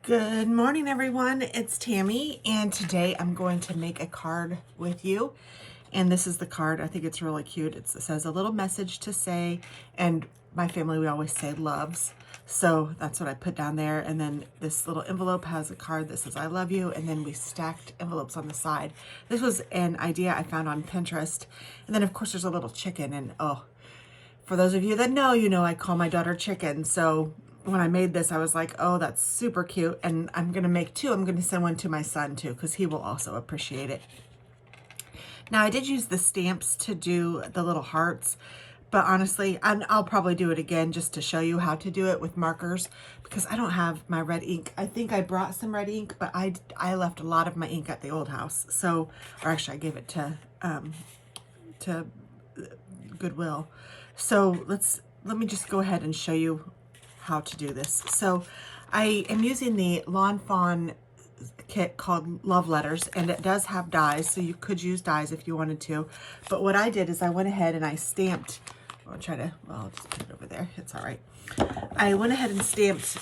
Good morning, everyone. It's Tammy, and today I'm going to make a card with you. And this is the card. I think it's really cute. It says a little message to say, and my family, we always say loves. So that's what I put down there. And then this little envelope has a card that says I love you, and then we stacked envelopes on the side. This was an idea I found on Pinterest. And then of course there's a little chicken, and oh, for those of you that know, you know I call my daughter Chicken. So when I made this, I was like, oh, that's super cute. And I'm going to make two. I'm going to send one to my son too, because he will also appreciate it. Now, I did use the stamps to do the little hearts, but honestly, I'll probably do it again just to show you how to do it with markers, because I don't have my red ink. I think I brought some red ink, but I left a lot of my ink at the old house. So, or actually I gave it to Goodwill. So let me just go ahead and show you how to do this. So I am using the Fawn kit called Love Letters, and it does have dies, so you could use dies if you wanted to. But what I did is I went ahead and I stamped, I'll just put it over there, it's all right. I went ahead and stamped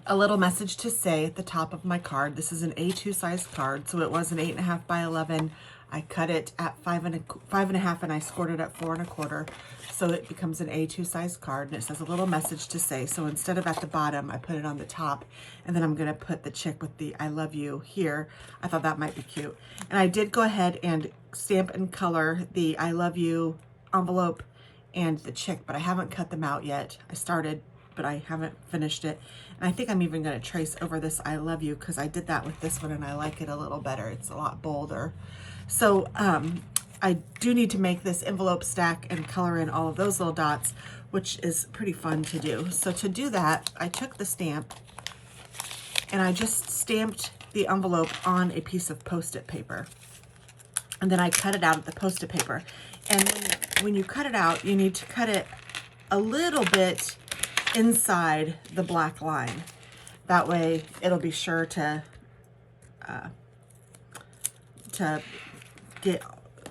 a little message to say at the top of my card. This is an A2 size card, so it was an 8.5 by 11. I cut it at 5.5, and I scored it at 4 1/4. So it becomes an A2 size card, and it says a little message to say. So instead of at the bottom, I put it on the top, and then I'm gonna put the chick with the I love you here. I thought that might be cute. And I did go ahead and stamp and color the I love you envelope and the chick, but I haven't cut them out yet. I started, but I haven't finished it. And I think I'm even gonna trace over this I love you, because I did that with this one and I like it a little better. It's a lot bolder. So I do need to make this envelope stack and color in all of those little dots, which is pretty fun to do. So to do that, I took the stamp and I just stamped the envelope on a piece of Post-it paper. And then I cut it out of the Post-it paper. And when you cut it out, you need to cut it a little bit inside the black line. That way it'll be sure to get,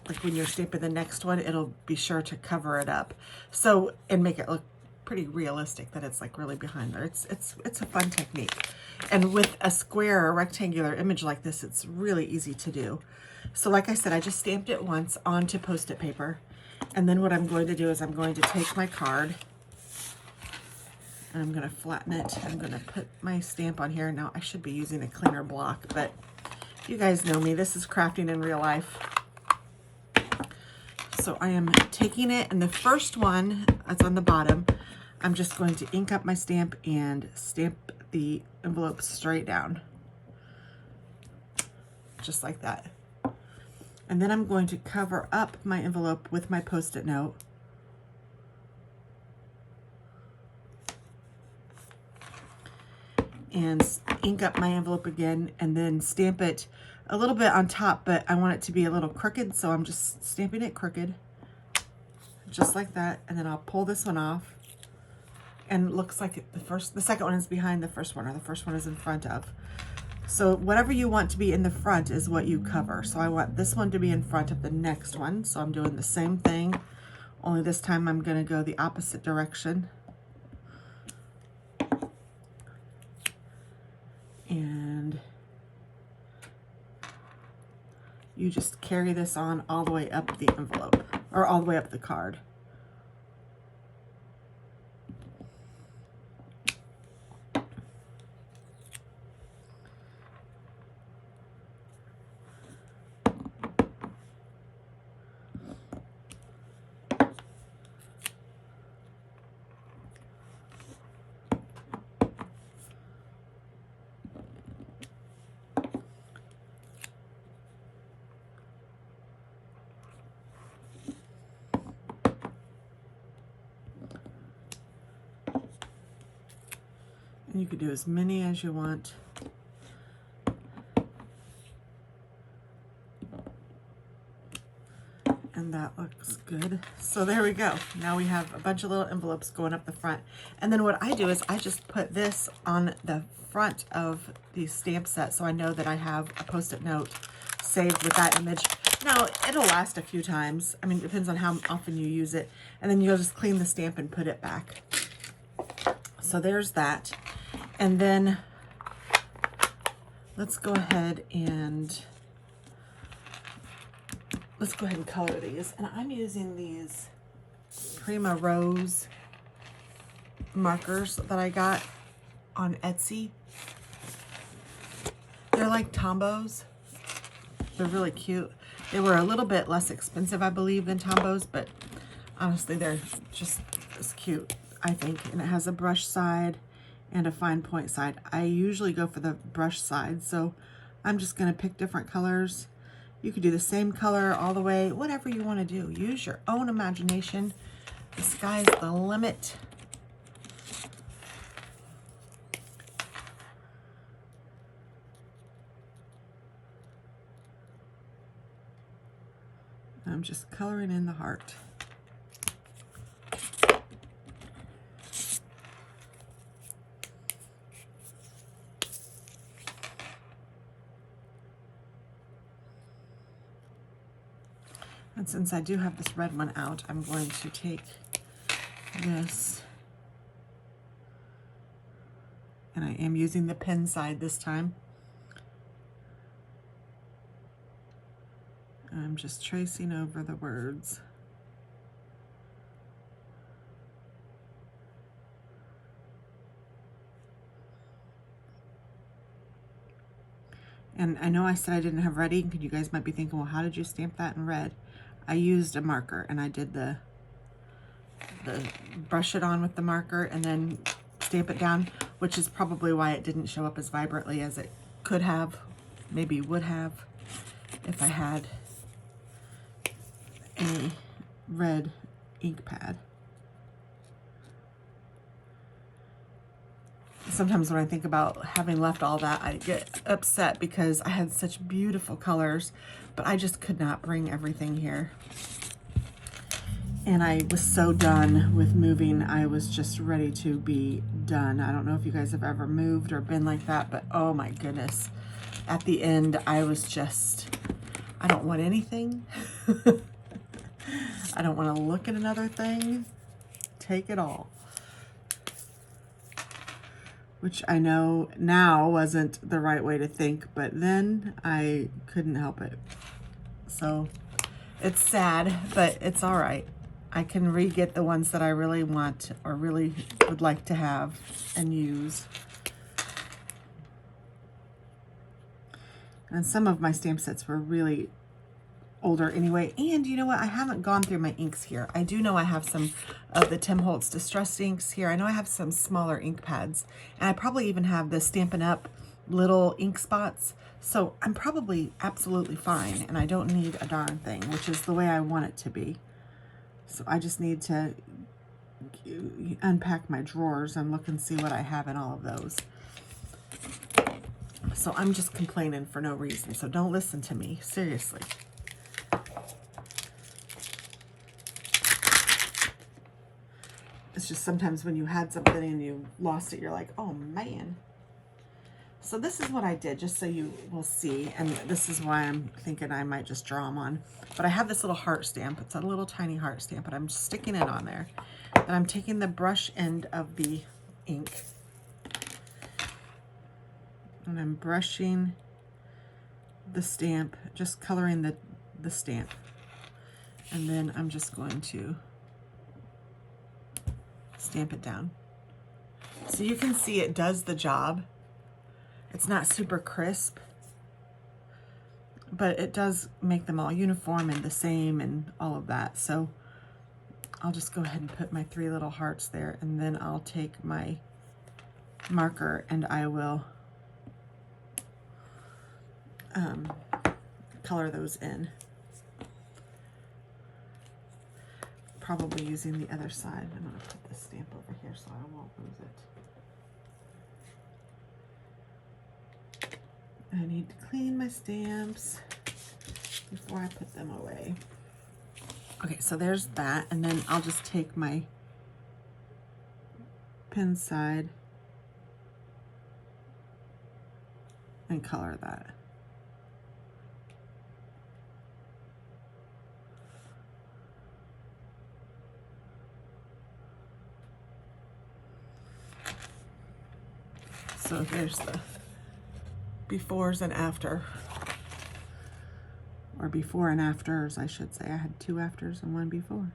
like when you're stamping the next one, it'll be sure to cover it up. So, and make it look pretty realistic that it's like really behind there. It's a fun technique. And with a square or rectangular image like this, it's really easy to do. So like I said, I just stamped it once onto Post-it paper. And then what I'm going to do is I'm going to take my card and I'm going to flatten it. I'm going to put my stamp on here. Now I should be using a cleaner block, but you guys know me, this is crafting in real life. So I am taking it, and the first one that's on the bottom, I'm just going to ink up my stamp and stamp the envelope straight down. Just like that. And then I'm going to cover up my envelope with my Post-it note. And ink up my envelope again, and then stamp it a little bit on top, but I want it to be a little crooked, so I'm just stamping it crooked, just like that. And then I'll pull this one off, and it looks like the second one is behind the first one, or the first one is in front of. So whatever you want to be in the front is what you cover. So I want this one to be in front of the next one, so I'm doing the same thing, only this time I'm going to go the opposite direction. And you just carry this on all the way up the envelope, or all the way up the card. And you could do as many as you want. And that looks good. So there we go. Now we have a bunch of little envelopes going up the front. And then what I do is I just put this on the front of the stamp set, so I know that I have a Post-it note saved with that image. Now, it'll last a few times. I mean, it depends on how often you use it. And then you'll just clean the stamp and put it back. So there's that. And then let's go ahead and color these. And I'm using these Prima Rose markers that I got on Etsy. They're like Tombos. They're really cute. They were a little bit less expensive, I believe, than Tombos, but honestly, they're just as cute, I think. And it has a brush side and a fine point side. I usually go for the brush side, so I'm just going to pick different colors. You could do the same color all the way, whatever you want to do. Use your own imagination. The sky's the limit. I'm just coloring in the heart. And since I do have this red one out, I'm going to take this, and I am using the pen side this time. I'm just tracing over the words. And I know I said I didn't have red ink, and you guys might be thinking, well, how did you stamp that in red? I used a marker, and I did the brush it on with the marker and then stamp it down, which is probably why it didn't show up as vibrantly as it could have, maybe would have, if I had a red ink pad. Sometimes when I think about having left all that, I get upset because I had such beautiful colors, but I just could not bring everything here. And I was so done with moving. I was just ready to be done. I don't know if you guys have ever moved or been like that, but oh my goodness. At the end, I was just, I don't want anything. I don't want to look at another thing. Take it all. Which I know now wasn't the right way to think, but then I couldn't help it. So it's sad, but it's all right. I can re-get the ones that I really want or really would like to have and use. And some of my stamp sets were really older anyway. And you know what? I haven't gone through my inks here. I do know I have some of the Tim Holtz Distressed inks here. I know I have some smaller ink pads. And I probably even have the Stampin' Up! Little ink spots. So I'm probably absolutely fine. And I don't need a darn thing, which is the way I want it to be. So I just need to unpack my drawers and look and see what I have in all of those. So I'm just complaining for no reason. So don't listen to me. Seriously. It's just sometimes when you had something and you lost it, you're like, oh man. So this is what I did, just so you will see. And this is why I'm thinking I might just draw them on. But I have this little heart stamp. It's a little tiny heart stamp, but I'm sticking it on there. And I'm taking the brush end of the ink. And I'm brushing the stamp, just coloring the stamp. And then I'm just going to stamp it down. So you can see it does the job. It's not super crisp, but it does make them all uniform and the same and all of that. So I'll just go ahead and put my 3 little hearts there, and then I'll take my marker and I will color those in. Probably using the other side. I'm going to put this stamp over here so I won't lose it. I need to clean my stamps before I put them away. Okay, so there's that, and then I'll just take my pen side and color that. So there's the befores and after. Or before and afters, I should say. I had 2 afters and 1 before.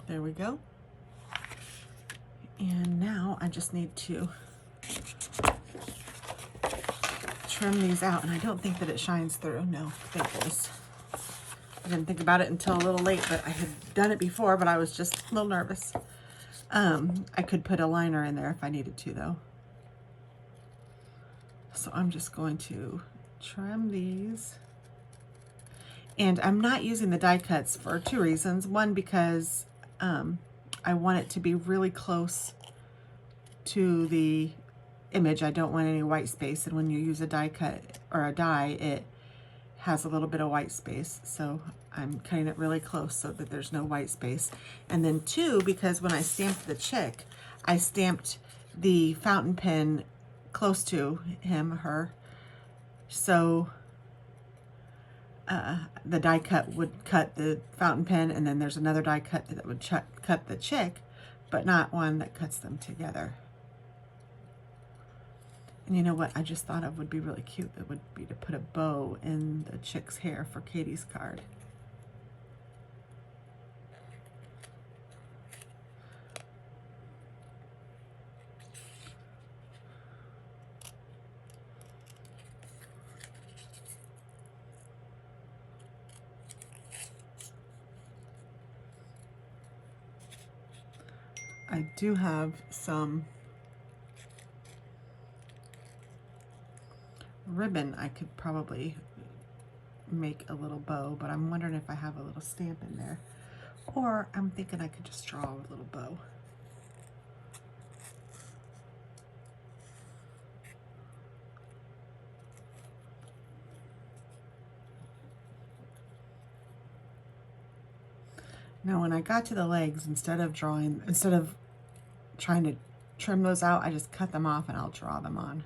There we go. And now I just need to trim these out, and I don't think that it shines through. No, thank goodness. I didn't think about it until a little late, but I had done it before, but I was just a little nervous. I could put a liner in there if I needed to, though. So I'm just going to trim these. And I'm not using the die cuts for 2 reasons. One, because I want it to be really close to the image. I don't want any white space, and when you use a die cut or a die, it has a little bit of white space. So I'm cutting it really close so that there's no white space. And then 2, because when I stamped the chick, I stamped the fountain pen close to him, her. So the die cut would cut the fountain pen, and then there's another die cut that would cut the chick, but not one that cuts them together. And you know what I just thought of would be really cute? It would be to put a bow in the chick's hair for Katie's card. I do have some ribbon I could probably make a little bow, but I'm wondering if I have a little stamp in there. Or I'm thinking I could just draw a little bow. Now when I got to the legs, instead of trying to trim those out, I just cut them off and I'll draw them on.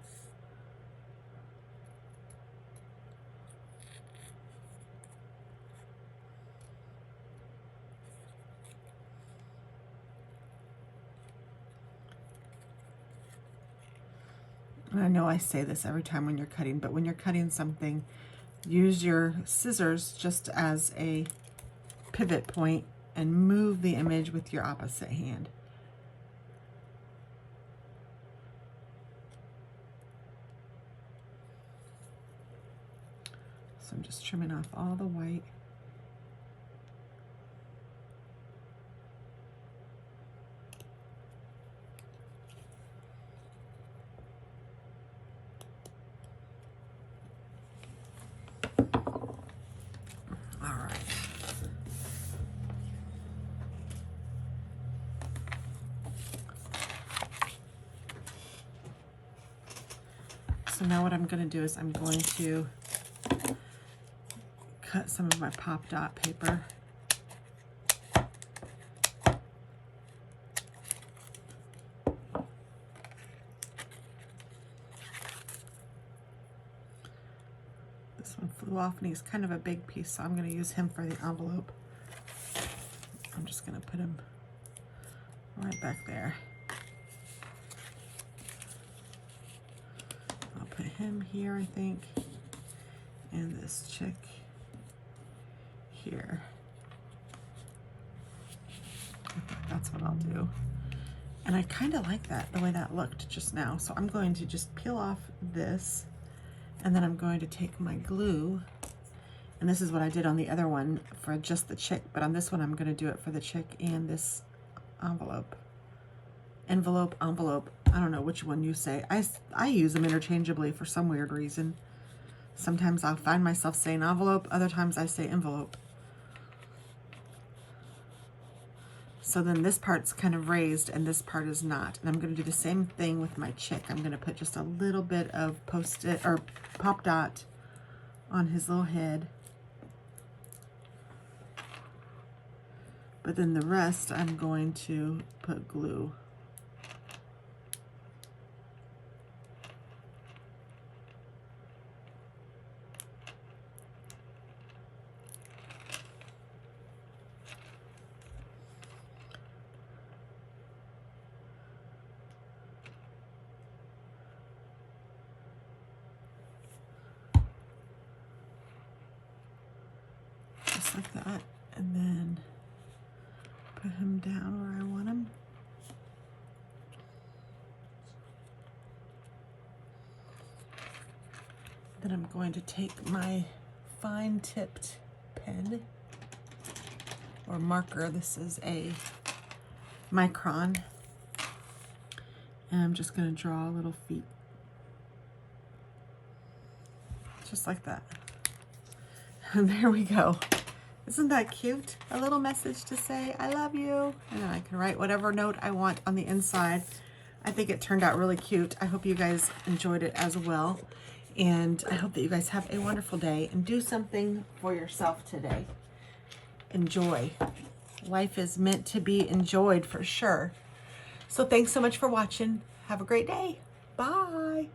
And I know I say this every time when you're cutting, but when you're cutting something, use your scissors just as a pivot point and move the image with your opposite hand. So I'm just trimming off all the white. So now what I'm going to do is I'm going to cut some of my pop dot paper. This one flew off and he's kind of a big piece, so I'm going to use him for the envelope. I'm just going to put him right back there. Put him here, I think, and this chick here. I think that's what I'll do. And I kind of like that, the way that looked just now. So I'm going to just peel off this, and then I'm going to take my glue, and this is what I did on the other one for just the chick, but on this one I'm going to do it for the chick and this envelope. Envelope, envelope. I don't know which one you say. I use them interchangeably for some weird reason. Sometimes I'll find myself saying envelope, other times I say envelope. So then this part's kind of raised and this part is not. And I'm going to do the same thing with my chick. I'm going to put just a little bit of Post-it or Pop Dot on his little head. But then the rest I'm going to put glue. just like that, and then put him down where I want him. Then I'm going to take my fine tipped pen or marker. This is a micron. And I'm just going to draw little feet. Just like that. And there we go. Isn't that cute? A little message to say, I love you. And then I can write whatever note I want on the inside. I think it turned out really cute. I hope you guys enjoyed it as well. And I hope that you guys have a wonderful day and do something for yourself today. Enjoy. Life is meant to be enjoyed for sure. So thanks so much for watching. Have a great day. Bye.